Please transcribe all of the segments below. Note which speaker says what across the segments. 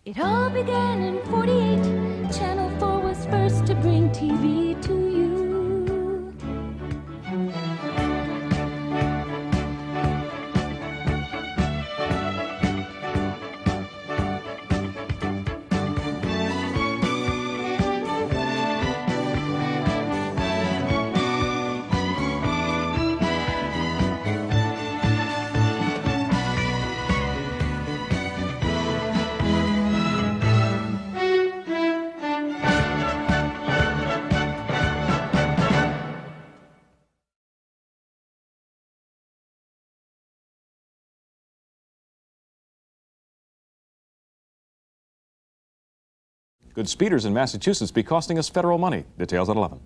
Speaker 1: It all began in '48. Channel 4 was first to bring TV to you.
Speaker 2: Could speeders in Massachusetts be costing us federal money? Details at 11.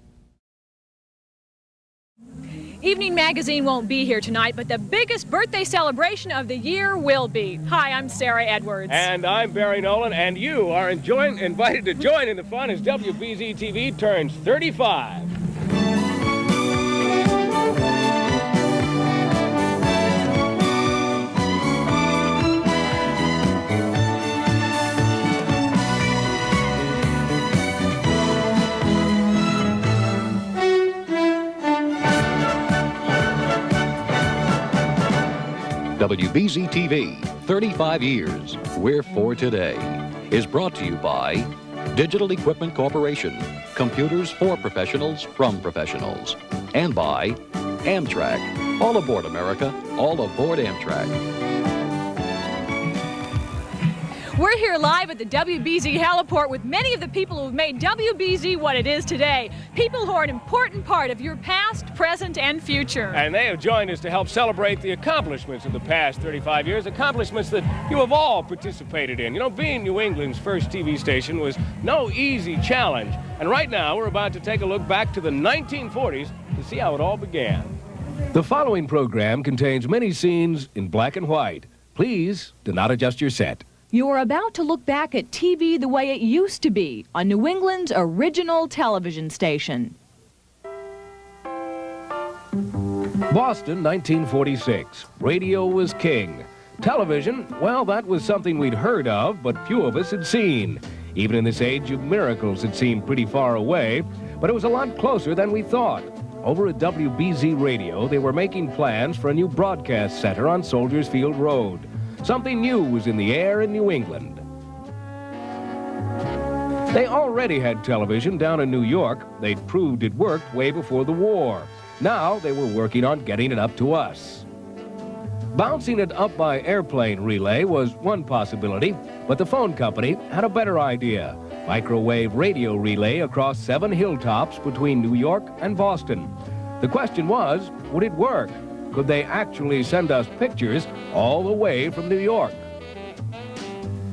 Speaker 3: Evening Magazine won't be here tonight, but the biggest birthday celebration of the year will be. Hi, I'm Sarah Edwards.
Speaker 4: And I'm Barry Nolan, and you are invited to join in the fun as WBZ-TV turns 35.
Speaker 5: WBZ-TV, 35 years, we're for today, is brought to you by Digital Equipment Corporation, computers for professionals from professionals, and by Amtrak. All aboard, America, all aboard Amtrak.
Speaker 3: We're here live at the WBZ heliport with many of the people who have made WBZ what it is today. People who are an important part of your past, present, and future.
Speaker 4: And they have joined us to help celebrate the accomplishments of the past 35 years, accomplishments that you have all participated in. You know, being New England's first TV station was no easy challenge. And right now, we're about to take a look back to the 1940s to see how it all began. The following program contains many scenes in black and white. Please do not adjust your set.
Speaker 3: You're about to look back at TV the way it used to be on New England's original television station.
Speaker 4: Boston, 1946. Radio was king. Television, well, that was something we'd heard of, but few of us had seen. Even in this age of miracles, it seemed pretty far away, but it was a lot closer than we thought. Over at WBZ Radio, they were making plans for a new broadcast center on Soldiers Field Road. Something new was in the air in New England. They already had television down in New York. They'd proved it worked way before the war. Now they were working on getting it up to us. Bouncing it up by airplane relay was one possibility, but the phone company had a better idea. Microwave radio relay across 7 hilltops between New York and Boston. The question was, would it work? Could they actually send us pictures all the way from New York?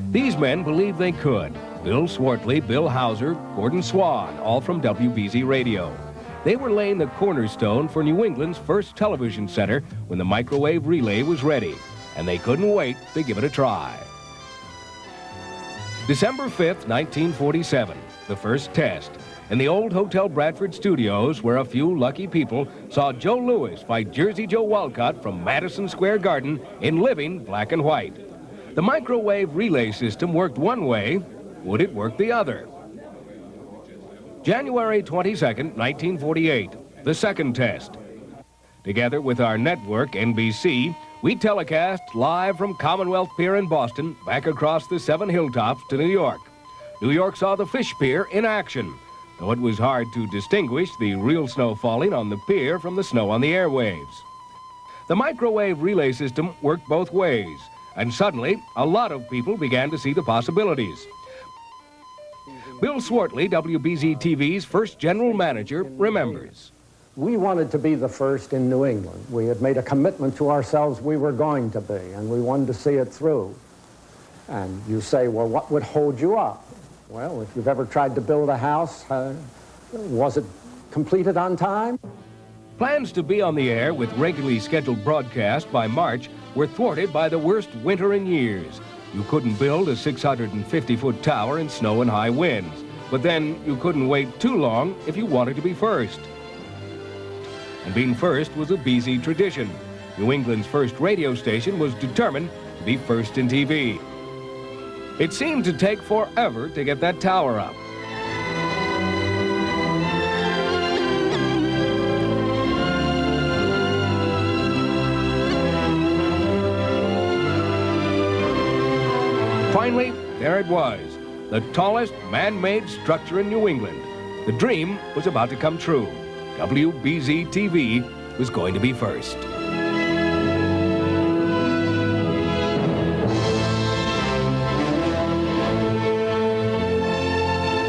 Speaker 4: These men believed they could. Bill Swartley, Bill Hauser, Gordon Swan, all from WBZ Radio. They were laying the cornerstone for New England's first television center when the microwave relay was ready, and they couldn't wait to give it a try. December 5th, 1947, the first test. In the old Hotel Bradford studios, where a few lucky people saw Joe Louis fight Jersey Joe Walcott from Madison Square Garden in living black and white. The microwave relay system worked one way. Would it work the other? January 22nd, 1948, the second test. Together with our network, NBC, we telecast live from Commonwealth Pier in Boston, back across the 7 hilltops to New York. New York saw the Fish Pier in action, though it was hard to distinguish the real snow falling on the pier from the snow on the airwaves. The microwave relay system worked both ways, and suddenly, a lot of people began to see the possibilities. Bill Swartley, WBZ-TV's first general manager, remembers.
Speaker 6: We wanted to be the first in New England. We had made a commitment to ourselves we were going to be, and we wanted to see it through. And you say, well, what would hold you up? Well, if you've ever tried to build a house, was it completed on time?
Speaker 4: Plans to be on the air with regularly scheduled broadcast by March were thwarted by the worst winter in years. You couldn't build a 650-foot tower in snow and high winds, but then you couldn't wait too long if you wanted to be first. And being first was a BZ tradition. New England's first radio station was determined to be first in TV. It seemed to take forever to get that tower up. Finally, there it was, the tallest man-made structure in New England. The dream was about to come true. WBZ-TV was going to be first.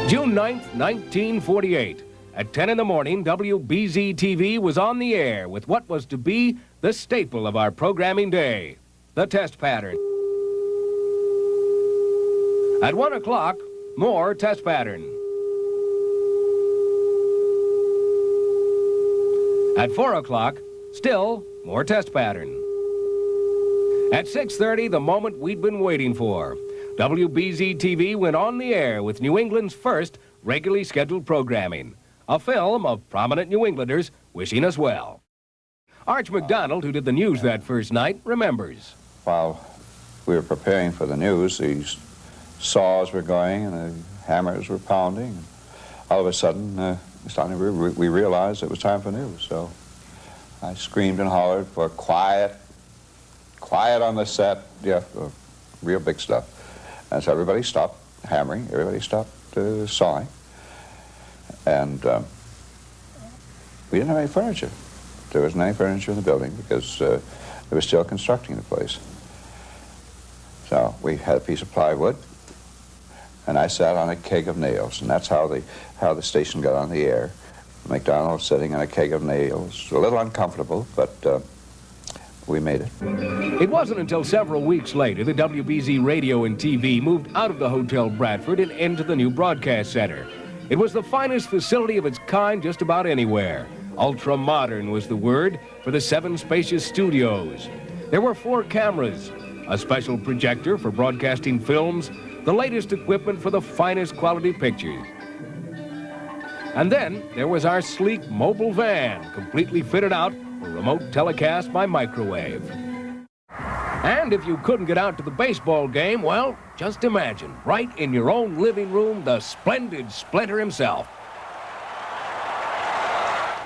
Speaker 4: June 9th, 1948. At 10 in the morning, WBZ-TV was on the air with what was to be the staple of our programming day, the test pattern. At 1 o'clock, more test pattern. At 4 o'clock, still more test pattern. At 6:30, the moment we'd been waiting for. WBZ-TV went on the air with New England's first regularly scheduled programming, a film of prominent New Englanders wishing us well. Arch McDonald, who did the news that first night, remembers.
Speaker 7: While we were preparing for the news, these saws were going and the hammers were pounding. And all of a sudden, we realized it was time for news. So I screamed and hollered for quiet on the set, real big stuff. And so everybody stopped hammering, everybody stopped sawing. And we didn't have any furniture. There wasn't any furniture in the building because they were still constructing the place. So we had a piece of plywood, and I sat on a keg of nails, and that's how the station got on the air. McDonald sitting on a keg of nails, a little uncomfortable, but we made it.
Speaker 4: It wasn't until several weeks later that WBZ Radio and TV moved out of the Hotel Bradford and into the new broadcast center. It was the finest facility of its kind just about anywhere. Ultra-modern was the word for the 7 spacious studios. There were 4 cameras, a special projector for broadcasting films, the latest equipment for the finest quality pictures. And then there was our sleek mobile van, completely fitted out for remote telecast by microwave. And if you couldn't get out to the baseball game, well, just imagine, right in your own living room, the splendid Splinter himself.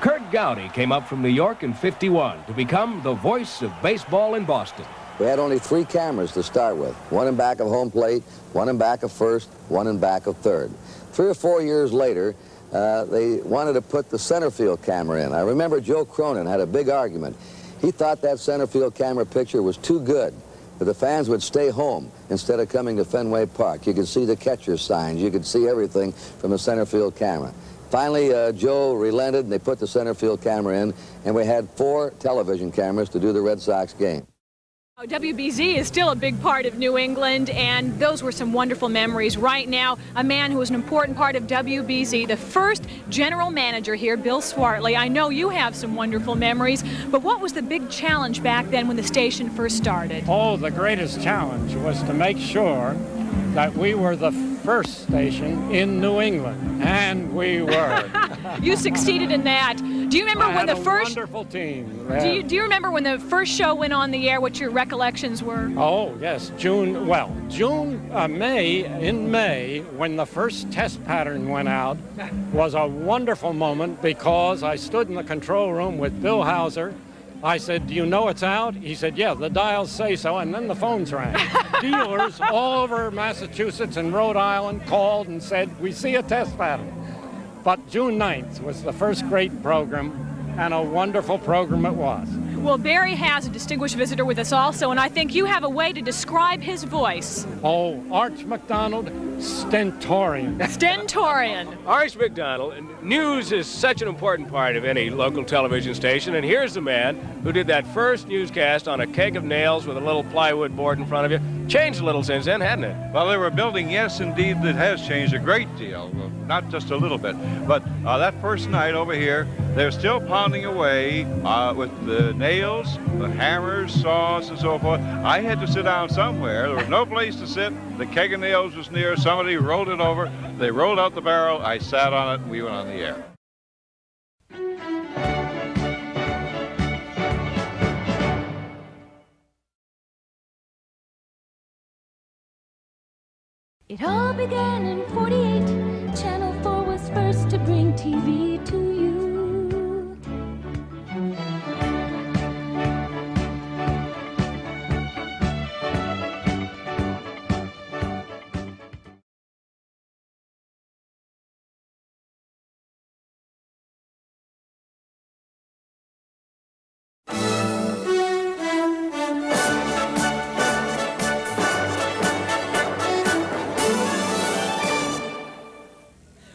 Speaker 4: Kurt Gowdy came up from New York in '51 to become the voice of baseball in Boston.
Speaker 8: We had only 3 cameras to start with, one in back of home plate, one in back of first, one in back of third. 3 or 4 years later, they wanted to put the center field camera in. I remember Joe Cronin had a big argument. He thought that center field camera picture was too good, but the fans would stay home instead of coming to Fenway Park. You could see the catcher's signs. You could see everything from the center field camera. Finally, Joe relented, and they put the center field camera in, and we had 4 television cameras to do the Red Sox game.
Speaker 3: WBZ is still a big part of New England, and those were some wonderful memories. Right now, a man who was an important part of WBZ, the first general manager here, Bill Swartley. I know you have some wonderful memories, but what was the big challenge back then when the station first started?
Speaker 9: Oh, the greatest challenge was to make sure that we were the first station in New England, and we were.
Speaker 3: You succeeded in that. Do you remember when the first
Speaker 9: wonderful team?
Speaker 3: Do you remember when the first show went on the air? What your recollections were?
Speaker 9: Oh yes, May, when the first test pattern went out, was a wonderful moment because I stood in the control room with Bill Hauser. I said, "Do you know it's out?" He said, "Yeah, the dials say so," and then the phones rang. Dealers all over Massachusetts and Rhode Island called and said, "We see a test pattern." But June 9th was the first great program, and a wonderful program it was.
Speaker 3: Well, Barry has a distinguished visitor with us also, and I think you have a way to describe his voice.
Speaker 9: Oh, Arch McDonald, stentorian.
Speaker 3: Stentorian.
Speaker 4: Arch McDonald, news is such an important part of any local television station, and here's the man who did that first newscast on a keg of nails with a little plywood board in front of you. Changed a little since then, hadn't it?
Speaker 10: Well, they were building, yes, indeed, that has changed a great deal. Well, not just a little bit. But that first night over here, they were still pounding away with the nails, the hammers, saws, and so forth. I had to sit down somewhere. There was no place to sit. The keg of nails was near. Somebody rolled it over. They rolled out the barrel. I sat on it. We went on the air.
Speaker 1: It all began in 48. Channel 4 was first to bring TV to you.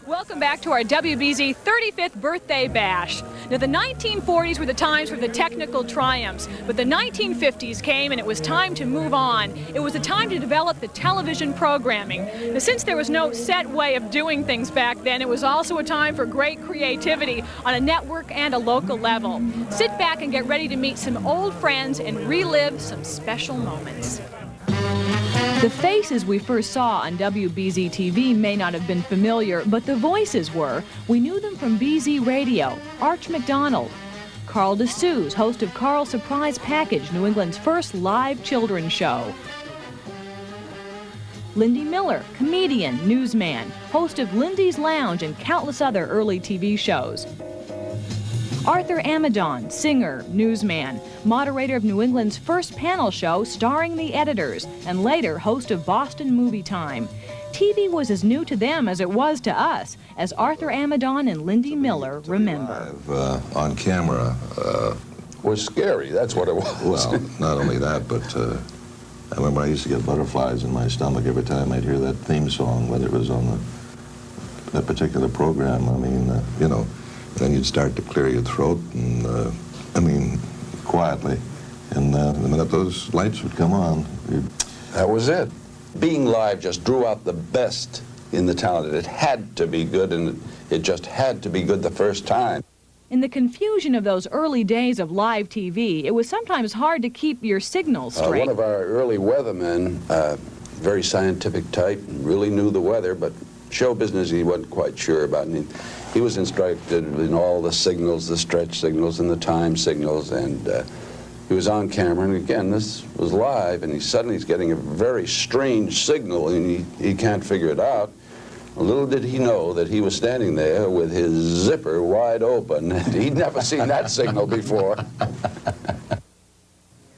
Speaker 3: Welcome back to our WBZ 35th birthday bash. Now, the 1940s were the times for the technical triumphs, but the 1950s came and it was time to move on. It was a time to develop the television programming. Now, since there was no set way of doing things back then, it was also a time for great creativity on a network and a local level. Sit back and get ready to meet some old friends and relive some special moments. The faces we first saw on WBZ-TV may not have been familiar, but the voices were. We knew them from BZ Radio, Arch McDonald, Carl DeSuze, host of Carl's Surprise Package, New England's first live children's show. Lindy Miller, comedian, newsman, host of Lindy's Lounge and countless other early TV shows. Arthur Amadon, singer, newsman, moderator of New England's first panel show starring the editors, and later host of Boston Movie Time. TV was as new to them as it was to us, as Arthur Amadon and Lindy Miller remember.
Speaker 11: Live, on camera
Speaker 12: was scary, that's what it was.
Speaker 11: Well, not only that, but I remember I used to get butterflies in my stomach every time I'd hear that theme song, whether it was on the particular program. I mean, you know, then you'd start to clear your throat, and I mean, quietly. And the minute those lights would come on,
Speaker 12: that was it. Being live just drew out the best in the talent. It had to be good, and it just had to be good the first time.
Speaker 3: In the confusion of those early days of live TV, it was sometimes hard to keep your signals straight.
Speaker 12: One of our early weathermen, very scientific type, really knew the weather, but show business he wasn't quite sure about. And he was instructed in all the signals, the stretch signals and the time signals, and he was on camera, and again, this was live, and he's getting a very strange signal, and he can't figure it out. Little did he know that he was standing there with his zipper wide open, and he'd never seen that signal before.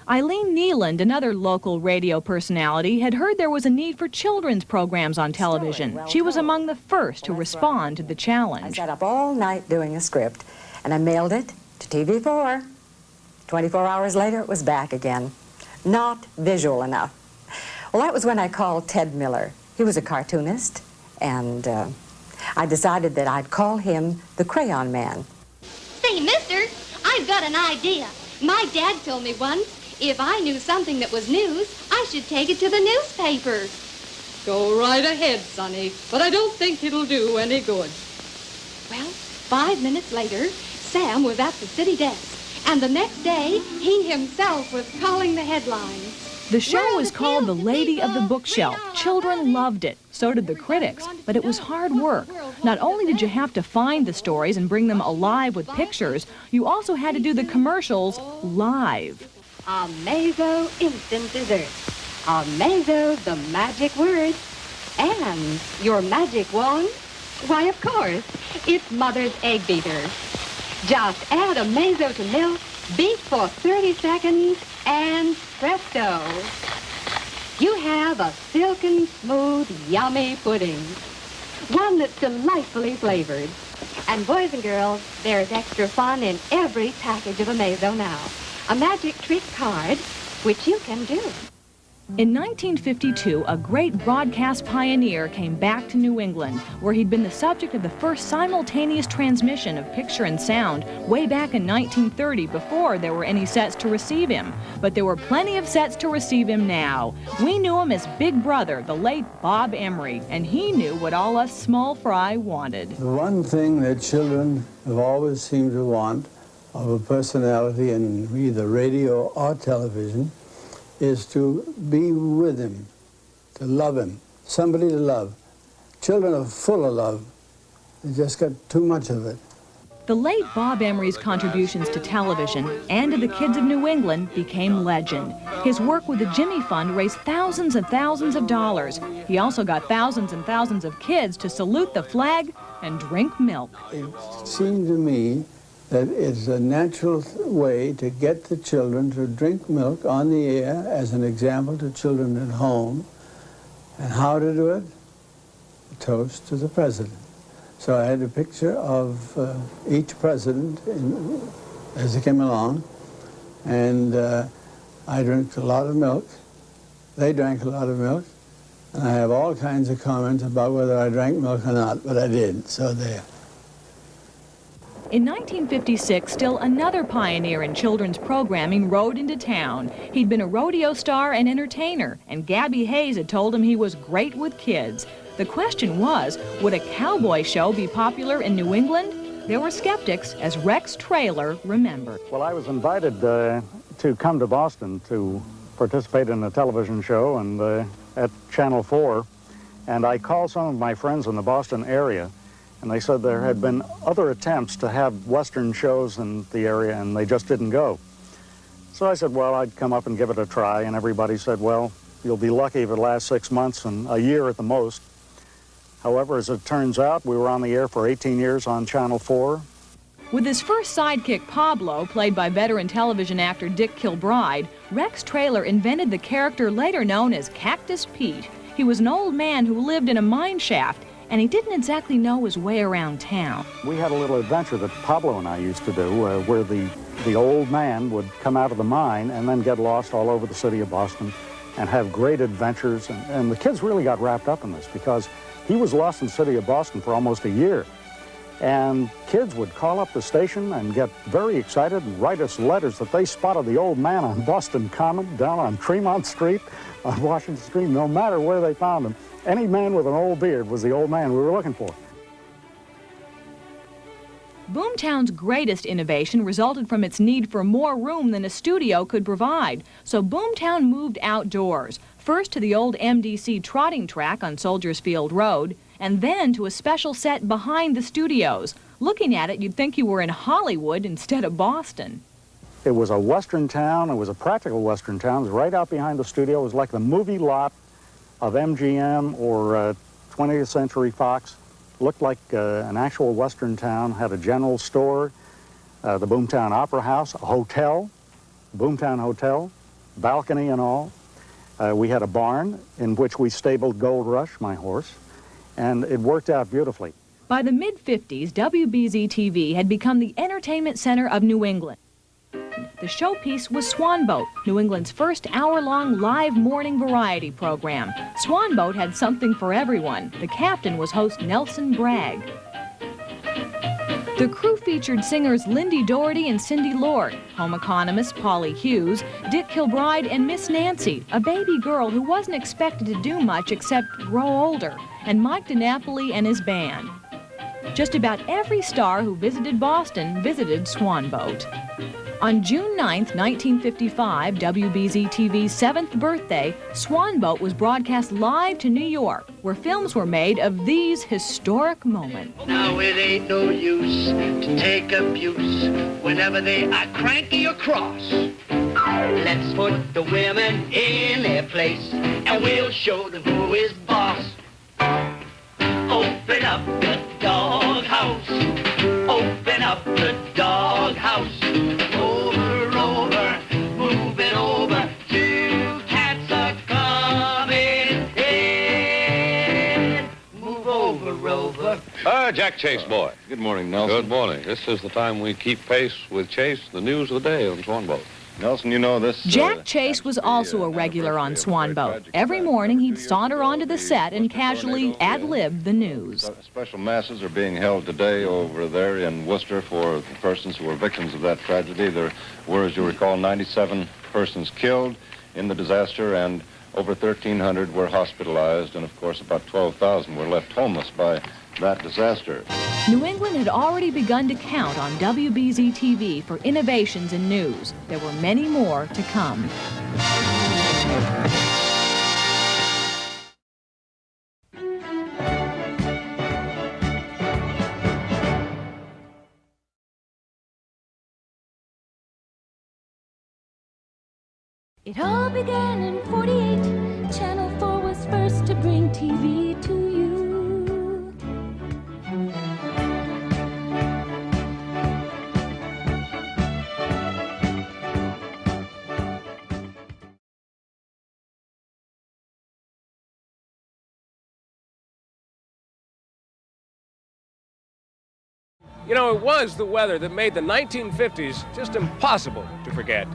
Speaker 3: Eileen Neeland, another local radio personality, had heard there was a need for children's programs on television. She was among the first to respond to the challenge.
Speaker 13: I sat up all night doing a script, and I mailed it to TV4. 24 hours later, it was back again. Not visual enough. Well, that was when I called Ted Miller. He was a cartoonist, and I decided that I'd call him the Crayon Man.
Speaker 14: Say, mister, I've got an idea. My dad told me once, if I knew something that was news, I should take it to the newspaper.
Speaker 15: Go right ahead, Sonny, but I don't think it'll do any good.
Speaker 14: Well, 5 minutes later, Sam was at the city desk, and the next day, he himself was calling the headlines.
Speaker 3: The show was called The Lady of the Bookshelf. Children loved it. So did the critics. But it was hard work. Not only did you have to find the stories and bring them alive with pictures, you also had to do the commercials live.
Speaker 14: Amazo instant dessert. Amazo, the magic word. And your magic wand? Why, of course, it's Mother's Egg Beater. Just add Amazo to milk, beat for 30 seconds, and presto. You have a silken smooth, yummy pudding. One that's delightfully flavored. And boys and girls, there's extra fun in every package of Amazo now. A magic trick card, which you can do.
Speaker 3: In 1952, a great broadcast pioneer came back to New England, where he'd been the subject of the first simultaneous transmission of picture and sound way back in 1930, before there were any sets to receive him. But there were plenty of sets to receive him now. We knew him as Big Brother, the late Bob Emery, and he knew what all us small fry wanted.
Speaker 16: The one thing that children have always seemed to want of a personality in either radio or television is to be with him, to love him, somebody to love. Children are full of love. They just got too much of it.
Speaker 3: The late Bob Emery's contributions to television and to the kids of New England became legend. His work with the Jimmy Fund raised thousands and thousands of dollars. He also got thousands and thousands of kids to salute the flag and drink milk.
Speaker 16: It seemed to me that it's a natural way to get the children to drink milk on the air as an example to children at home. And how to do it? A toast to the president. So I had a picture of each president as they came along, and I drank a lot of milk. They drank a lot of milk, and I have all kinds of comments about whether I drank milk or not, but I did, so there.
Speaker 3: In 1956, still another pioneer in children's programming rode into town. He'd been a rodeo star and entertainer, and Gabby Hayes had told him he was great with kids. The question was, would a cowboy show be popular in New England? There were skeptics, as Rex Traylor remembered.
Speaker 17: Well, I was invited to come to Boston to participate in a television show and at Channel 4, and I called some of my friends in the Boston area, and they said there had been other attempts to have Western shows in the area, and they just didn't go. So I said, well, I'd come up and give it a try, and everybody said, well, you'll be lucky if it lasts 6 months and a year at the most. However, as it turns out, we were on the air for 18 years on Channel 4.
Speaker 3: With his first sidekick, Pablo, played by veteran television actor Dick Kilbride, Rex Traylor invented the character later known as Cactus Pete. He was an old man who lived in a mine shaft, and he didn't exactly know his way around town.
Speaker 17: We had a little adventure that Pablo and I used to do where the old man would come out of the mine and then get lost all over the city of Boston and have great adventures. And the kids really got wrapped up in this because he was lost in the city of Boston for almost a year. And kids would call up the station and get very excited and write us letters that they spotted the old man on Boston Common, down on Tremont Street, on Washington Street, no matter where they found him. Any man with an old beard was the old man we were looking for.
Speaker 3: Boomtown's greatest innovation resulted from its need for more room than a studio could provide. So Boomtown moved outdoors, first to the old MDC trotting track on Soldiers Field Road, and then to a special set behind the studios. Looking at it, you'd think you were in Hollywood instead of Boston.
Speaker 17: It was a Western town. It was a practical Western town. It was right out behind the studio. It was like the movie lot of MGM or 20th Century Fox. Looked like an actual Western town, had a general store, the Boomtown Opera House, a hotel, Boomtown Hotel, balcony and all. We had a barn in which we stabled Gold Rush, my horse, and it worked out beautifully.
Speaker 3: By the mid-50s, WBZ-TV had become the entertainment center of New England. The showpiece was Swan Boat, New England's first hour-long live morning variety program. Swan Boat had something for everyone. The captain was host Nelson Bragg. The crew featured singers Lindy Doherty and Cindy Lord, home economist Polly Hughes, Dick Kilbride, and Miss Nancy, a baby girl who wasn't expected to do much except grow older, and Mike DiNapoli and his band. Just about every star who visited Boston visited Swan Boat. On June 9, 1955, WBZ-TV's 7th birthday, Swan Boat was broadcast live to New York, where films were made of these historic moments.
Speaker 18: Now it ain't no use to take abuse whenever they are cranky or cross. Let's put the women in their place, and we'll show them who is boss. Open up the doghouse. Open up the doghouse. Over, over, move it over. 2 cats are coming in. Move over, Rover.
Speaker 19: Jack Chase, boy.
Speaker 20: Good morning, Nelson.
Speaker 19: Good morning. This is the time we keep pace with Chase, the news of the day on Swan Boat.
Speaker 20: Nelson, you know this...
Speaker 3: Jack Chase was also a regular on Swan Boat. Every morning he'd saunter onto the set and casually ad-lib the news.
Speaker 20: Special masses are being held today over there in Worcester for the persons who were victims of that tragedy. There were, as you recall, 97 persons killed in the disaster, and over 1,300 were hospitalized, and of course about 12,000 were left homeless by that disaster.
Speaker 3: New England had already begun to count on WBZ-TV for innovations in news. There were many more to come.
Speaker 1: It all began in 48. Channel 4 was first to bring TV to you.
Speaker 4: You know, it was the weather that made the 1950s just impossible to forget.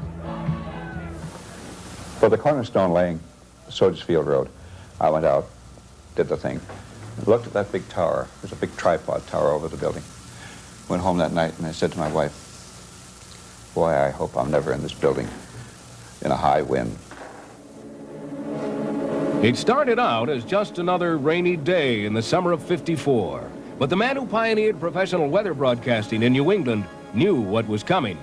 Speaker 7: For the cornerstone laying, Soldiers Field Road, I went out, did the thing, looked at that big tower. There's a big tripod tower over the building. Went home that night and I said to my wife, boy, I hope I'm never in this building in a high wind.
Speaker 4: It started out as just another rainy day in the summer of '54. But the man who pioneered professional weather broadcasting in New England knew what was coming.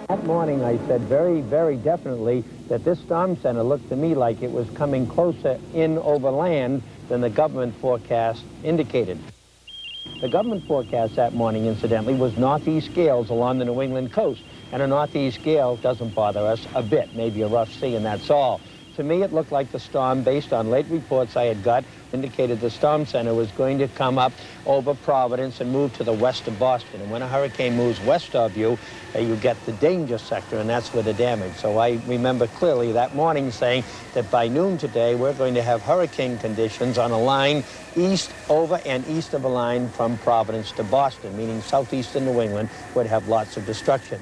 Speaker 21: That morning I said very, very definitely that this storm center looked to me like it was coming closer in over land than the government forecast indicated. The government forecast that morning, incidentally, was northeast gales along the New England coast. And a northeast gale doesn't bother us a bit, maybe a rough sea, and that's all. To me, it looked like the storm, based on late reports I had got, indicated the storm center was going to come up over Providence and move to the west of Boston. And when a hurricane moves west of you, you get the danger sector, and that's where the damage. So I remember clearly that morning saying that by noon today, we're going to have hurricane conditions on a line east over and east of a line from Providence to Boston, meaning southeastern New England would have lots of destruction.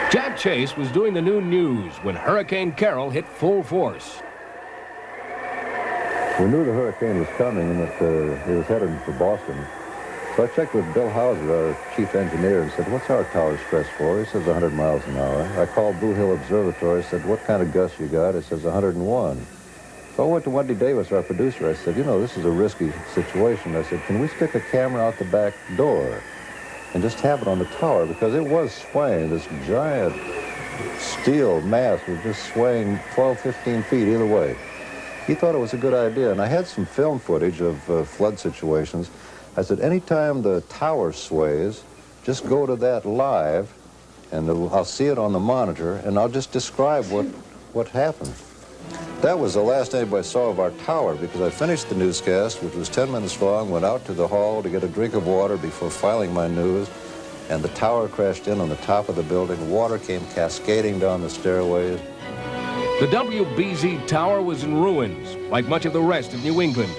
Speaker 4: Jack Chase was doing the noon news when Hurricane Carol hit full force.
Speaker 22: We knew the hurricane was coming and that it was headed for Boston. So I checked with Bill Hauser, our chief engineer, and said, what's our tower stress for? He says 100 miles an hour. I called Blue Hill Observatory, said, what kind of gust you got? It says 101. So I went to Wendy Davis, our producer. I said, you know, this is a risky situation. I said, can we stick a camera out the back door and just have it on the tower? Because it was swaying. This giant steel mass was just swaying 12, 15 feet either way. He thought it was a good idea, and I had some film footage of flood situations. I said, anytime the tower sways, just go to that live, and I'll see it on the monitor, and I'll just describe what happened. That was the last anybody saw of our tower, because I finished the newscast, which was 10 minutes long, went out to the hall to get a drink of water before filing my news, and the tower crashed in on the top of the building. Water came cascading down the stairways.
Speaker 4: The WBZ tower was in ruins, like much of the rest of New England.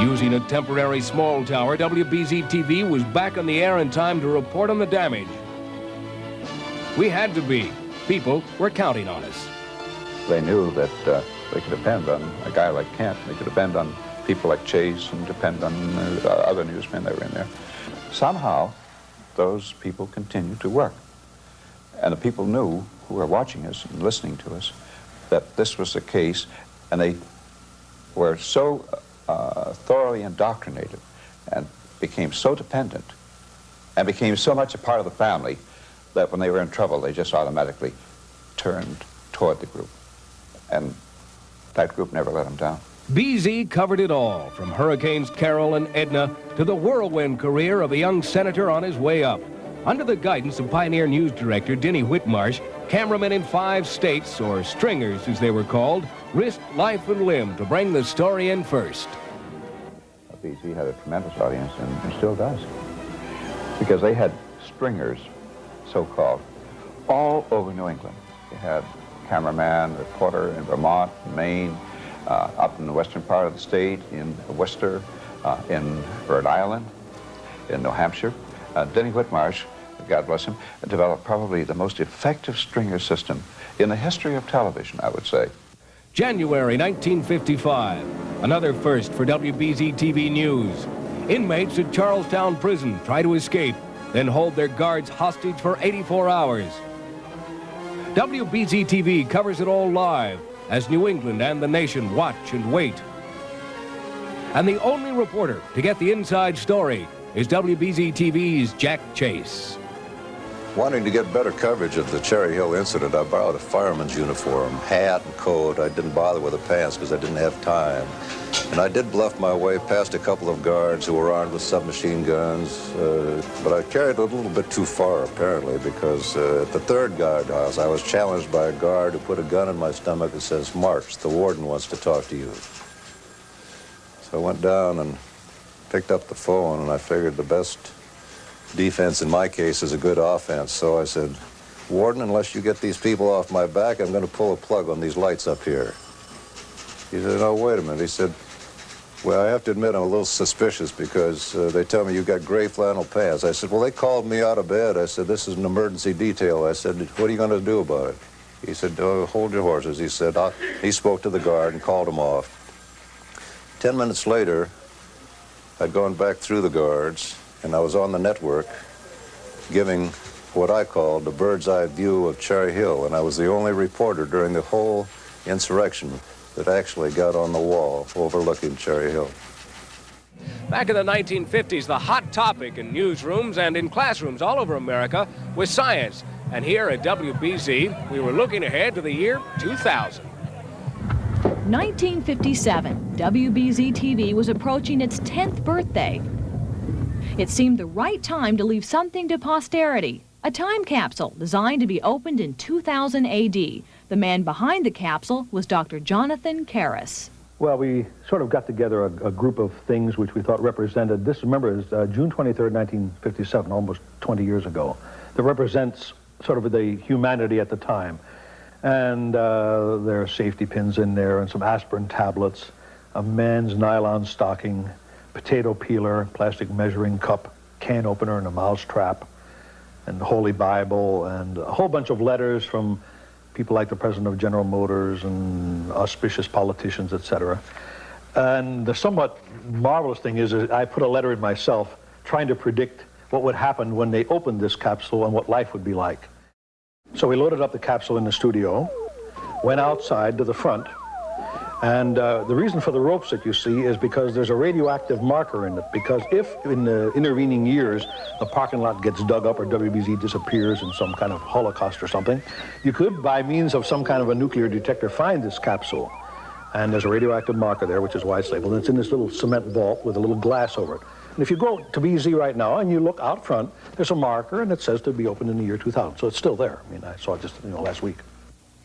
Speaker 4: Using a temporary small tower, WBZ-TV was back on the air in time to report on the damage. We had to be. People were counting on us.
Speaker 7: They knew that they could depend on a guy like Kent. They could depend on people like Chase and depend on other newsmen that were in there. Somehow, those people continued to work. And the people knew, who were watching us and listening to us, that this was the case, and they were so thoroughly indoctrinated and became so dependent and became so much a part of the family that when they were in trouble, they just automatically turned toward the group. And that group never let them down.
Speaker 4: BZ covered it all, from Hurricanes Carol and Edna to the whirlwind career of a young senator on his way up. Under the guidance of Pioneer News Director Denny Whitmarsh, cameramen in 5 states, or stringers as they were called, risked life and limb to bring the story in first.
Speaker 7: BZ had a tremendous audience and still does, because they had stringers, so-called, all over New England. They had cameraman, reporter in Vermont, Maine, up in the western part of the state, in Worcester, in Rhode Island, in New Hampshire. Denny Whitmarsh, God bless him, developed probably the most effective stringer system in the history of television, I would say.
Speaker 4: January 1955, another first for WBZ-TV News. Inmates at Charlestown Prison try to escape, then hold their guards hostage for 84 hours. WBZ-TV covers it all live as New England and the nation watch and wait. And the only reporter to get the inside story is WBZ-TV's Jack Chase.
Speaker 22: Wanting to get better coverage of the Cherry Hill incident, I borrowed a fireman's uniform, hat and coat. I didn't bother with the pants because I didn't have time. And I did bluff my way past a couple of guards who were armed with submachine guns, but I carried it a little bit too far, apparently, because at the third guardhouse, I was challenged by a guard who put a gun in my stomach and says, "March, the warden wants to talk to you." So I went down and picked up the phone, and I figured the best defense in my case is a good offense. So I said, "Warden, unless you get these people off my back, I'm going to pull a plug on these lights up here." He said, "Oh, wait a minute." He said, "Well, I have to admit I'm a little suspicious because they tell me you got gray flannel pants." I said, "Well, they called me out of bed." I said, "This is an emergency detail." I said, "What are you going to do about it?" He said, "Oh, hold your horses." He said, he spoke to the guard and called him off. 10 minutes later, I'd gone back through the guards, and I was on the network giving what I called the bird's eye view of Cherry Hill, and I was the only reporter during the whole insurrection that actually got on the wall overlooking Cherry Hill.
Speaker 4: Back in the 1950s, the hot topic in newsrooms and in classrooms all over America was science. And here at WBZ, we were looking ahead to the year 2000.
Speaker 3: 1957, WBZ-TV was approaching its 10th birthday. It seemed the right time to leave something to posterity, a time capsule designed to be opened in 2000 AD. The man behind the capsule was Dr. Jonathan Karras.
Speaker 2: Well, we sort of got together a group of things which we thought represented, this, remember, is June 23rd, 1957, almost 20 years ago, that represents sort of the humanity at the time. And there are safety pins in there and some aspirin tablets, a man's nylon stocking, potato peeler, plastic measuring cup, can opener, and a mouse trap, and the Holy Bible, and a whole bunch of letters from people like the president of General Motors and auspicious politicians, etc. And the somewhat marvelous thing is I put a letter in myself trying to predict what would happen when they opened this capsule and what life would be like. So we loaded up the capsule in the studio, went outside to the front, and the reason for the ropes that you see is because there's a radioactive marker in it, because if in the intervening years the parking lot gets dug up or WBZ disappears in some kind of Holocaust or something, you could, by means of some kind of a nuclear detector, find this capsule. And there's a radioactive marker there, which is why it's labeled. It's in this little cement vault with a little glass over it. And if you go to BZ right now and you look out front, there's a marker and it says to be opened in the year 2000. So it's still there. I mean, I saw it just last week.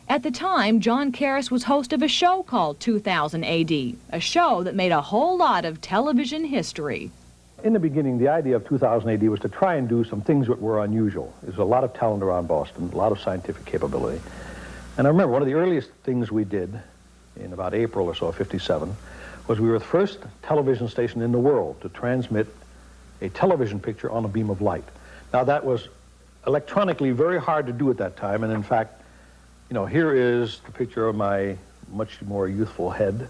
Speaker 3: At the time, John Karras was host of a show called 2000 AD, a show that made a whole lot of television history.
Speaker 2: In the beginning, the idea of 2000 AD was to try and do some things that were unusual. There's a lot of talent around Boston, a lot of scientific capability. And I remember one of the earliest things we did in about April or so of '57 was we were the first television station in the world to transmit a television picture on a beam of light. Now, that was electronically very hard to do at that time, and in fact, here is the picture of my much more youthful head.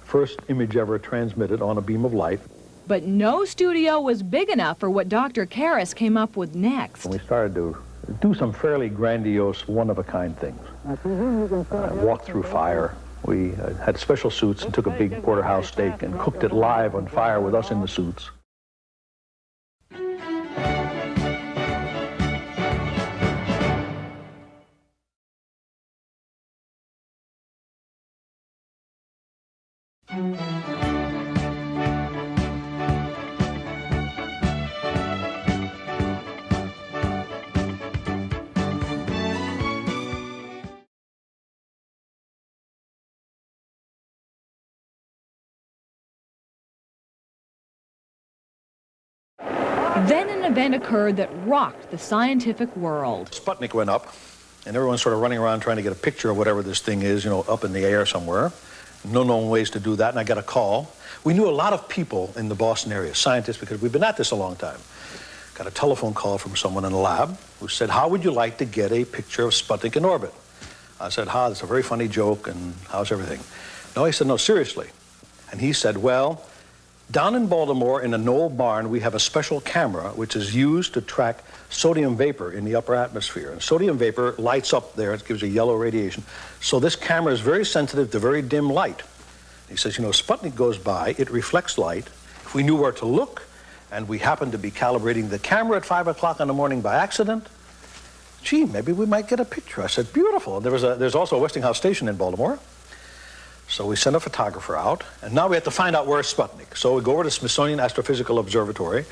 Speaker 2: First image ever transmitted on a beam of light.
Speaker 3: But no studio was big enough for what Dr. Karras came up with next.
Speaker 2: And we started to do some fairly grandiose, one-of-a-kind things. Walked through fire. We had special suits and took a big porterhouse steak and cooked it live on fire with us in the suits.
Speaker 3: Then an event occurred that rocked the scientific world.
Speaker 2: Sputnik went up, and everyone's sort of running around trying to get a picture of whatever this thing is, up in the air somewhere. No known ways to do that, and I got a call. We knew a lot of people in the Boston area, scientists, because we've been at this a long time. Got a telephone call from someone in the lab who said, "How would you like to get a picture of Sputnik in orbit?" I said, that's a very funny joke, and how's everything? No, he said, no, seriously. And he said, well, down in Baltimore in a Knoll barn, we have a special camera which is used to track sodium vapor in the upper atmosphere. And sodium vapor lights up there. It gives a yellow radiation. So this camera is very sensitive to very dim light. He says, Sputnik goes by. It reflects light. If we knew where to look and we happened to be calibrating the camera at 5 o'clock in the morning by accident. Gee, maybe we might get a picture. I said, beautiful. There's also a Westinghouse station in Baltimore. So we sent a photographer out, and now we have to find out where's Sputnik. So we go over to Smithsonian Astrophysical Observatory,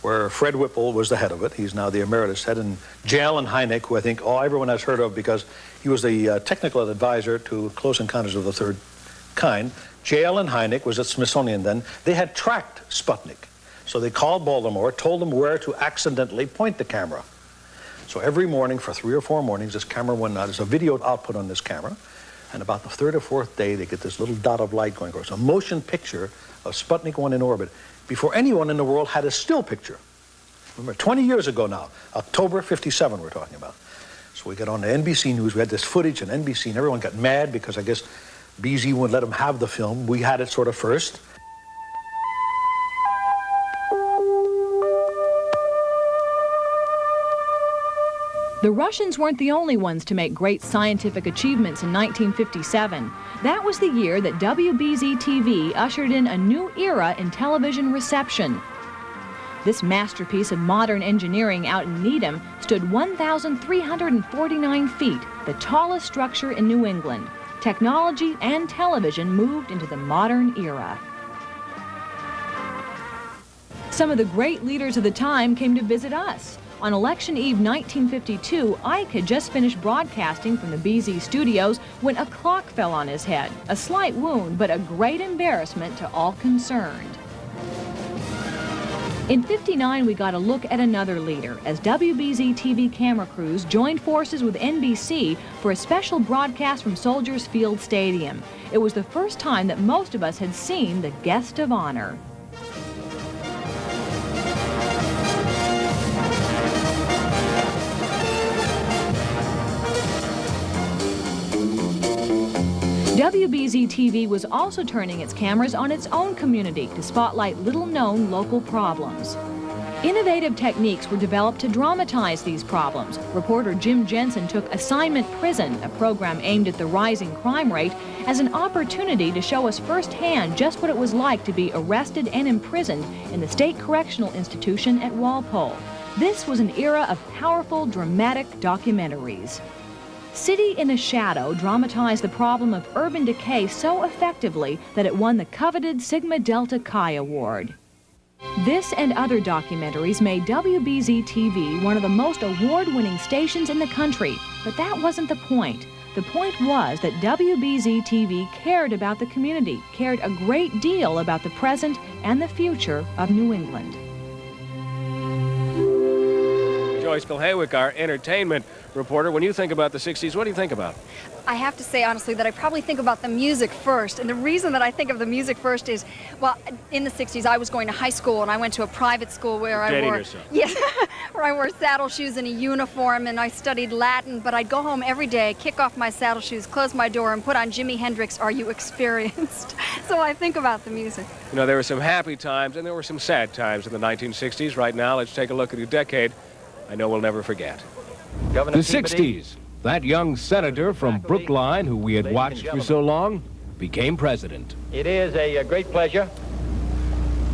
Speaker 2: where Fred Whipple was the head of it. He's now the emeritus head, and J.L. Hynek, who I think everyone has heard of because he was the technical advisor to Close Encounters of the Third Kind. J.L. Hynek was at Smithsonian then. They had tracked Sputnik. So they called Baltimore, told them where to accidentally point the camera. So every morning for 3 or 4 mornings, this camera went out. There's a video output on this camera. And about the 3rd or 4th day, they get this little dot of light going across. A motion picture of Sputnik 1 in orbit before anyone in the world had a still picture. Remember, 20 years ago now, October 57 we're talking about. So we got on the NBC News. We had this footage on NBC, and everyone got mad because I guess BZ wouldn't let them have the film. We had it sort of first.
Speaker 3: The Russians weren't the only ones to make great scientific achievements in 1957. That was the year that WBZ-TV ushered in a new era in television reception. This masterpiece of modern engineering out in Needham stood 1,349 feet, the tallest structure in New England. Technology and television moved into the modern era. Some of the great leaders of the time came to visit us. On Election Eve 1952, Ike had just finished broadcasting from the BZ studios when a clock fell on his head. A slight wound, but a great embarrassment to all concerned. In '59, we got a look at another leader as WBZ-TV camera crews joined forces with NBC for a special broadcast from Soldiers Field Stadium. It was the first time that most of us had seen the guest of honor. WBZ-TV was also turning its cameras on its own community to spotlight little-known local problems. Innovative techniques were developed to dramatize these problems. Reporter Jim Jensen took Assignment Prison, a program aimed at the rising crime rate, as an opportunity to show us firsthand just what it was like to be arrested and imprisoned in the State Correctional Institution at Walpole. This was an era of powerful, dramatic documentaries. City in a Shadow dramatized the problem of urban decay so effectively that it won the coveted Sigma Delta Chi Award. This and other documentaries made WBZ-TV one of the most award-winning stations in the country, but that wasn't the point. The point was that WBZ-TV cared about the community, cared a great deal about the present and the future of New England.
Speaker 4: Joyce Bilhawick, our entertainment reporter. When you think about the 60s, what do you think about?
Speaker 5: I have to say, honestly, that I probably think about the music first. And the reason that I think of the music first is, well, in the 60s, I was going to high school, and I went to a private school where I wore... Yes, where I wore saddle shoes and a uniform, and I studied Latin, but I'd go home every day, kick off my saddle shoes, close my door, and put on Jimi Hendrix, Are You Experienced? So I think about the music.
Speaker 4: You know, there were some happy times, and there were some sad times in the 1960s. Right now, let's take a look at a decade I know we'll never forget. The 60s. That young senator from Brookline, who we had watched for so long, became president.
Speaker 21: It is a great pleasure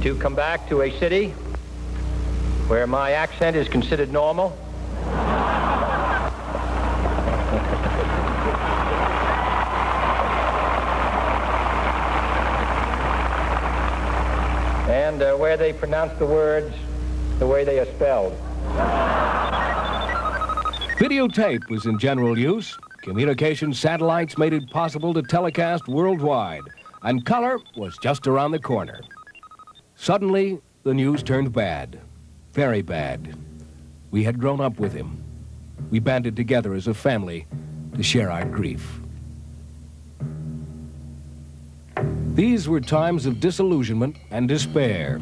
Speaker 21: to come back to a city where my accent is considered normal. And where they pronounce the words the way they are spelled.
Speaker 4: Videotape was in general use. Communication satellites made it possible to telecast worldwide, and color was just around the corner. Suddenly, the news turned bad, very bad. We had grown up with him. We banded together as a family to share our grief. These were times of disillusionment and despair.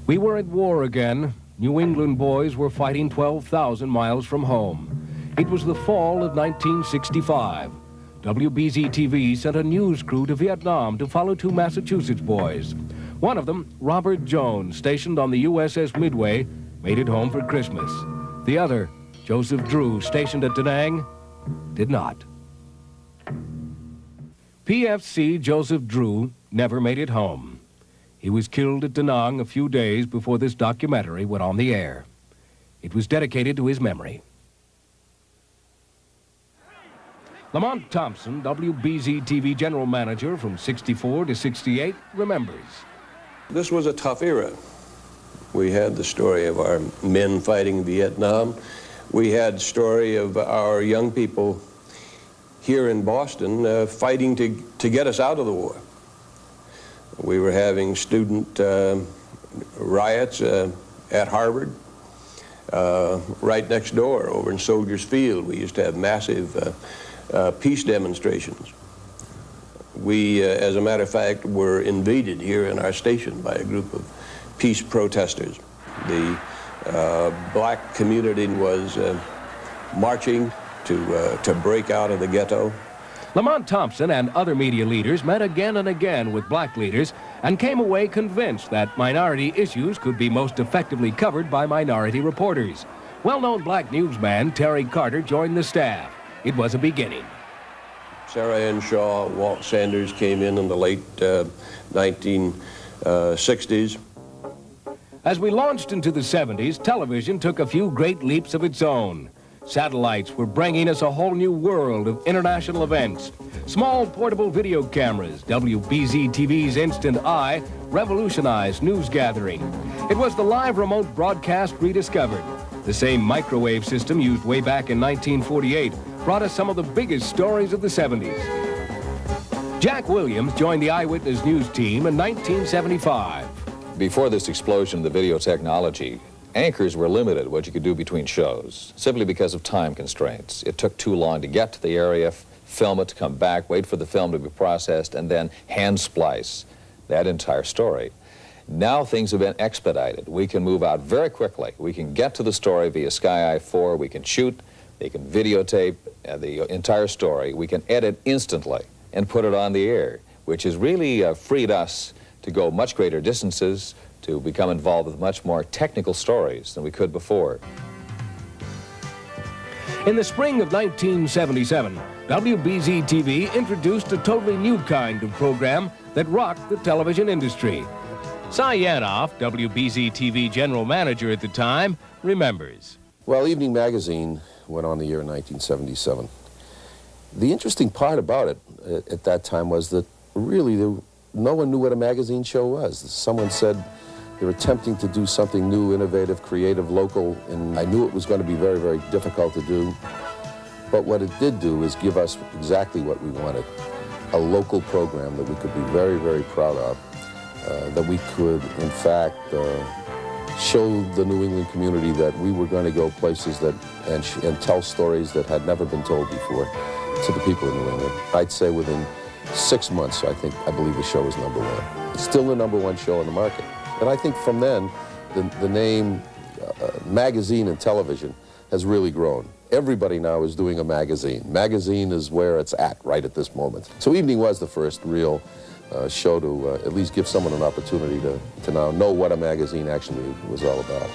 Speaker 4: We were at war again. New England boys were fighting 12,000 miles from home. It was the fall of 1965. WBZ-TV sent a news crew to Vietnam to follow 2 Massachusetts boys. One of them, Robert Jones, stationed on the USS Midway, made it home for Christmas. The other, Joseph Drew, stationed at Da Nang, did not. PFC Joseph Drew never made it home. He was killed at Da Nang a few days before this documentary went on the air. It was dedicated to his memory. Lamont Thompson, WBZ-TV general manager from '64 to '68, remembers.
Speaker 6: This was a tough era. We had the story of our men fighting Vietnam. We had the story of our young people here in Boston fighting to get us out of the war. We were having student riots at Harvard, right next door over in Soldiers Field. We used to have massive peace demonstrations. We, as a matter of fact, were invaded here in our station by a group of peace protesters. The black community was marching to break out of the ghetto.
Speaker 4: Lamont Thompson and other media leaders met again and again with black leaders and came away convinced that minority issues could be most effectively covered by minority reporters. Well-known black newsman Terry Carter joined the staff. It was a beginning.
Speaker 6: Sarah Ann Shaw, Walt Sanders came in the late 1960s.
Speaker 4: As we launched into the 70s, television took a few great leaps of its own. Satellites were bringing us a whole new world of international events. Small portable video cameras, WBZ-TV's Instant Eye, revolutionized news gathering. It was the live remote broadcast rediscovered. The same microwave system used way back in 1948 brought us some of the biggest stories of the 70s. Jack Williams joined the Eyewitness News team in 1975.
Speaker 8: Before this explosion of the video technology, anchors were limited what you could do between shows, simply because of time constraints. It took too long to get to the area, film it, to come back, wait for the film to be processed, and then hand splice that entire story. Now things have been expedited. We can move out very quickly. We can get to the story via Sky I-4. We can shoot. They can videotape the entire story. We can edit instantly and put it on the air, which has really freed us to go much greater distances, to become involved with much more technical stories than we could before.
Speaker 4: In the spring of 1977, WBZ-TV introduced a totally new kind of program that rocked the television industry. Cy Yanoff, WBZ-TV general manager at the time, remembers.
Speaker 23: Well, Evening Magazine went on the air in 1977. The interesting part about it at that time was that really no one knew what a magazine show was. Someone said they were attempting to do something new, innovative, creative, local, and I knew it was going to be very, very difficult to do. But what it did do is give us exactly what we wanted, a local program that we could be very, very proud of, that we could, in fact, show the New England community that we were going to go places that and tell stories that had never been told before to the people in New England. I'd say within 6 months, I believe the show was #1. It's still the #1 show in the market. And I think from then, the name magazine and television has really grown. Everybody now is doing a magazine. Magazine is where it's at right at this moment. So Evening was the first real show to at least give someone an opportunity to now know what a magazine actually was all about.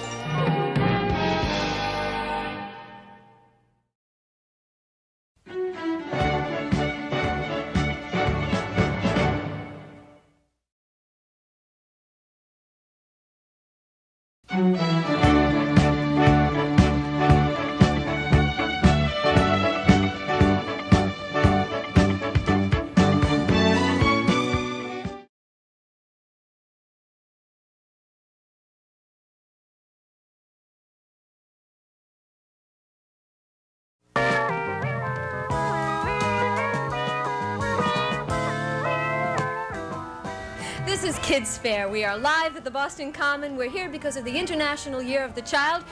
Speaker 24: This is Kids Fair. We are live at the Boston Common. We're here because of the International Year of the Child.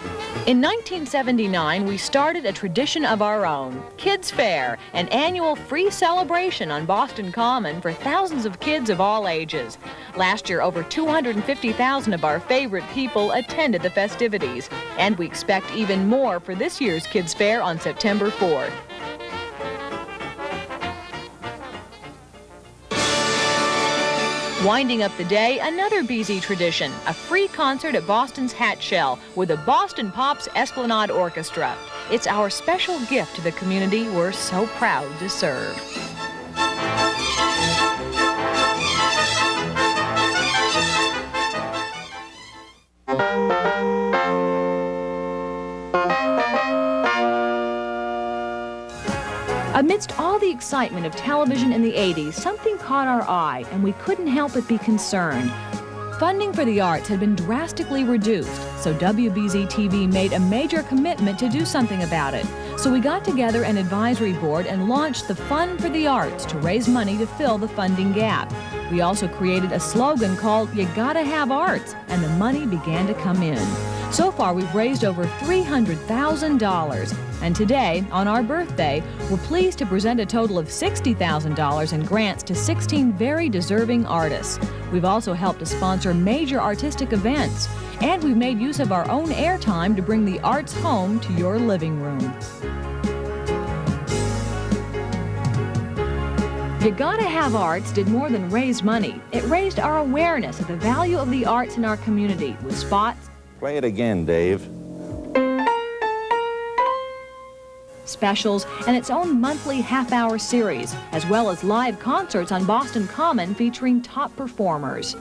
Speaker 3: In 1979, we started a tradition of our own, Kids Fair, an annual free celebration on Boston Common for thousands of kids of all ages. Last year, over 250,000 of our favorite people attended the festivities, and we expect even more for this year's Kids Fair on September 4th. Winding up the day, another BZ tradition, a free concert at Boston's Hat Shell with the Boston Pops Esplanade Orchestra. It's our special gift to the community we're so proud to serve. Amidst all the excitement of television in the 80s, something caught our eye, and we couldn't help but be concerned. Funding for the arts had been drastically reduced, so WBZ-TV made a major commitment to do something about it. So we got together an advisory board and launched the Fund for the Arts to raise money to fill the funding gap. We also created a slogan called "You Gotta Have Arts," and the money began to come in. So far, we've raised over $300,000. And today, on our birthday, we're pleased to present a total of $60,000 in grants to 16 very deserving artists. We've also helped to sponsor major artistic events. And we've made use of our own airtime to bring the arts home to your living room. You Gotta Have Arts did more than raise money. It raised our awareness of the value of the arts in our community with spots.
Speaker 22: Play it again, Dave.
Speaker 3: Specials, and its own monthly half-hour series, as well as live concerts on Boston Common featuring top performers.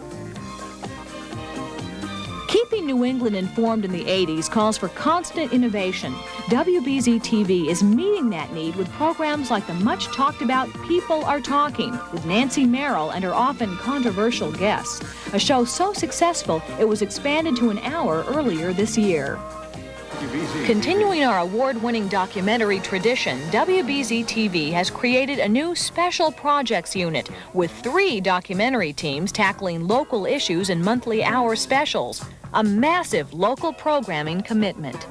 Speaker 3: Keeping New England informed in the 80s calls for constant innovation. WBZ-TV is meeting that need with programs like the much-talked-about People Are Talking with Nancy Merrill and her often controversial guests, a show so successful it was expanded to an hour earlier this year. Continuing our award-winning documentary tradition, WBZ-TV has created a new Special Projects unit with 3 documentary teams tackling local issues in monthly hour specials, a massive local programming commitment.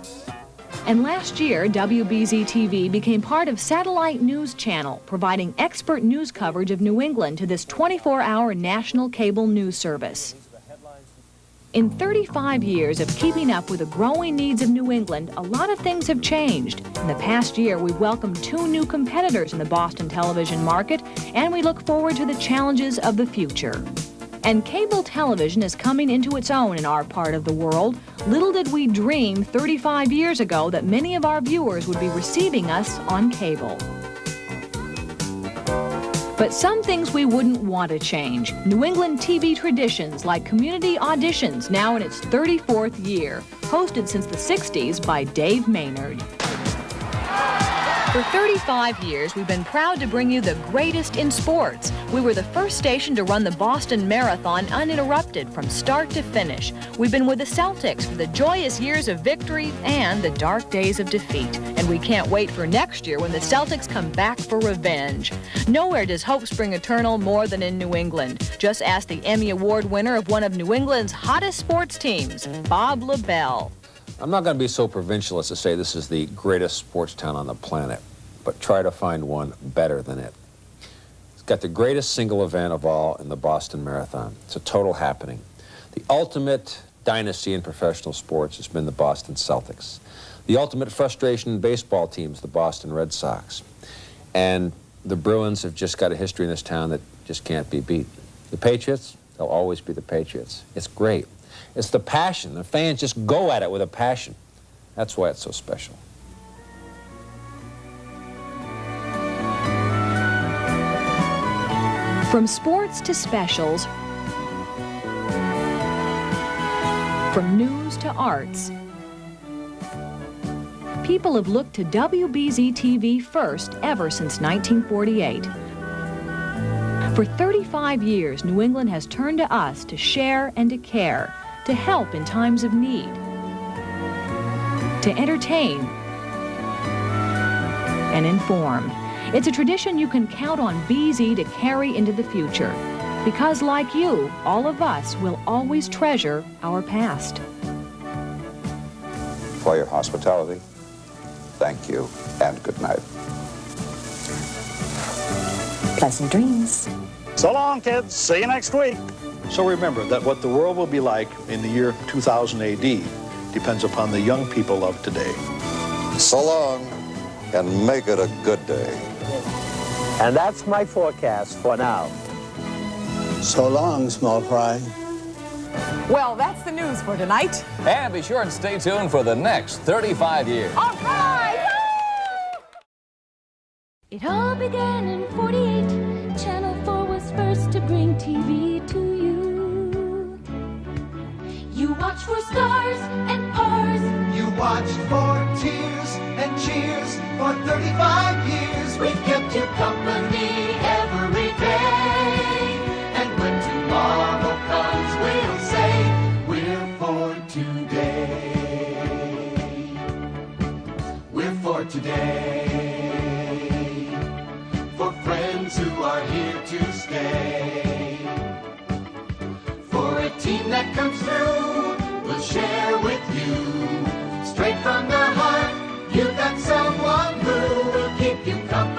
Speaker 3: And last year, WBZ-TV became part of Satellite News Channel, providing expert news coverage of New England to this 24-hour national cable news service. In 35 years of keeping up with the growing needs of New England, a lot of things have changed. In the past year, we've welcomed 2 new competitors in the Boston television market, and we look forward to the challenges of the future. And cable television is coming into its own in our part of the world. Little did we dream 35 years ago that many of our viewers would be receiving us on cable. But some things we wouldn't want to change. New England TV traditions like community auditions, now in its 34th year, hosted since the 60s by Dave Maynard. For 35 years, we've been proud to bring you the greatest in sports. We were the first station to run the Boston Marathon uninterrupted from start to finish. We've been with the Celtics for the joyous years of victory and the dark days of defeat. And we can't wait for next year when the Celtics come back for revenge. Nowhere does hope spring eternal more than in New England. Just ask the Emmy Award winner of one of New England's hottest sports teams, Bob LaBelle.
Speaker 9: I'm not going to be so provincial as to say this is the greatest sports town on the planet, but try to find one better than it. It's got the greatest single event of all in the Boston Marathon. It's a total happening. The ultimate dynasty in professional sports has been the Boston Celtics. The ultimate frustration in baseball teams, the Boston Red Sox. And the Bruins have just got a history in this town that just can't be beat. The Patriots, they'll always be the Patriots. It's great. It's the passion. The fans just go at it with a passion. That's why it's so special.
Speaker 3: From sports to specials, from news to arts, people have looked to WBZ-TV first ever since 1948. For 35 years, New England has turned to us to share and to care, to help in times of need, to entertain and inform. It's a tradition you can count on BZ to carry into the future. Because like you, all of us will always treasure our past.
Speaker 7: For your hospitality, thank you and good night.
Speaker 13: Pleasant dreams.
Speaker 17: So long, kids. See you next week.
Speaker 2: So remember that what the world will be like in the year 2000 AD depends upon the young people of today.
Speaker 22: So long, and make it a good day.
Speaker 21: And that's my forecast for now.
Speaker 16: So long, small fry.
Speaker 10: Well, that's the news for tonight.
Speaker 8: And be sure and stay tuned for the next 35 years.
Speaker 10: All right!
Speaker 1: It all began in 48. Channel 4 was first to bring TV to you. You watched for stars and R's.
Speaker 18: You watched for tears and cheers for 35 years. We kept
Speaker 11: comes through, we'll share with you. Straight from the heart, you've got someone who will keep you company.